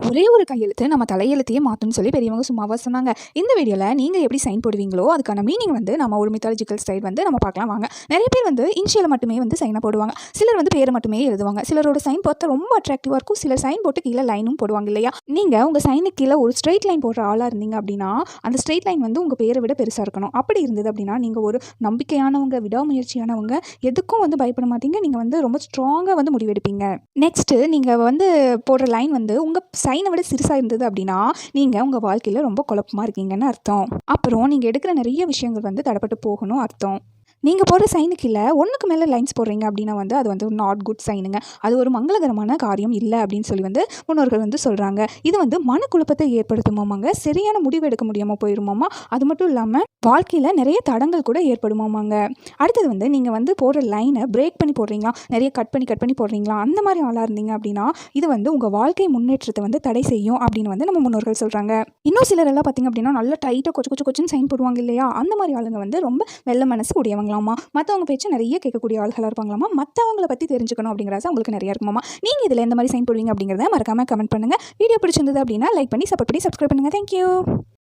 ஒரே ஒரு கையெழுத்து நம்ம தலையெழுத்தையே மாற்றும்னு சொல்லி பெரியவங்க சும்மாவா சொன்னாங்க. இந்த வீடியோவில் நீங்கள் எப்படி சைன் போடுவீங்களோ அதுக்கான மீனிங் வந்து நம்ம ஒரு மித்தாலஜிக்கல் ஸ்டைல் வந்து நம்ம பார்க்கலாம் வாங்க. நிறைய பேர் வந்து இனிஷியலை மட்டுமே வந்து சைனை போடுவாங்க. சிலர் வந்து பேரை மட்டுமே எழுதுவாங்க. சிலரோட சைன் பார்த்தா ரொம்ப அட்ராக்டிவாக இருக்கும். சிலர் சைன் போட்டு கீழே லைனும் போடுவாங்க இல்லையா. நீங்கள் உங்கள் சைனுக்கு கீழே ஒரு ஸ்ட்ரெயிட் லைன் போடுற ஆளாக இருந்தீங்க அப்படின்னா அந்த ஸ்ட்ரெயிட் லைன் வந்து உங்கள் பேரை விட பெருசாக இருக்கணும். அப்படி இருந்தது அப்படின்னா நீங்கள் ஒரு நம்பிக்கையானவங்க, விடாமுயற்சியானவங்க, எதுக்கும் வந்து பயப்பட மாட்டீங்க. நீங்கள் வந்து ரொம்ப ஸ்ட்ராங்காக வந்து முடிவெடுப்பீங்க. நெக்ஸ்ட்டு நீங்கள் வந்து போடுற லைன் வந்து உங்கள் சைனை விட சிறுசாக இருந்தது அப்படின்னா நீங்கள் உங்கள் வாழ்க்கையில் ரொம்ப குழப்பமாக இருக்கீங்கன்னு அர்த்தம். அப்புறம் நீங்கள் எடுக்கிற நிறைய விஷயங்கள் வந்து தடைப்பட்டு போகணும் அர்த்தம். நீங்கள் போடுற சைனுக்கு இல்லை ஒன்றுக்கு மேலே லைன்ஸ் போடுறீங்க அப்படின்னா வந்து அது வந்து நாட் குட் சைனுங்க. அது ஒரு மங்களகரமான காரியம் இல்லை அப்படின்னு சொல்லி வந்து முன்னோர்கள் வந்து சொல்கிறாங்க. இது வந்து மனக்குழப்பத்தை ஏற்படுத்துமாமாங்க. சரியான முடிவு எடுக்க முடியாமல் போயிடுமாமா. அது மட்டும் இல்லாமல் வாழ்க்கையில் நிறைய தடங்கள் கூட ஏற்படுமாமாங்க. அடுத்தது வந்து நீங்கள் வந்து போடுற லைனை பிரேக் பண்ணி போடுறீங்களா, நிறைய கட் பண்ணி போடுறீங்களா, அந்த மாதிரி ஆளாக இருந்தீங்க அப்படின்னா இது வந்து உங்கள் வாழ்க்கை முன்னேற்றத்தை வந்து தடை செய்யும் அப்படின்னு வந்து நம்ம முன்னோர்கள் சொல்கிறாங்க. இன்னும் சிலரெல்லாம் பார்த்திங்க அப்படின்னா நல்லா டைட்டாக கொச்சு சைன் போடுவாங்க இல்லையா. அந்த மாதிரி ஆளுங்க வந்து ரொம்ப வெள்ள மனசு உடையவங்களாமா. மற்றவங்க பேச்சு நிறைய கேட்கக்கூடிய ஆள்களாக இருப்பாங்களாமா. மற்றவங்களை பற்றி தெரிஞ்சுக்கணும் அப்படிங்கிறது உங்களுக்கு நிறைய இருக்குமாமா. நீங்கள் இதில் எந்த மாதிரி சைன் போடுவீங்க அப்படிங்கிறத மறக்காமல் கமெண்ட் பண்ணுங்கள். வீடியோ பிடிச்சிருந்தது அப்படின்னா லைக் பண்ணி சப்போர்ட் பண்ணி சப்ஸ்கிரைப் பண்ணுங்கள். தேங்க்யூ.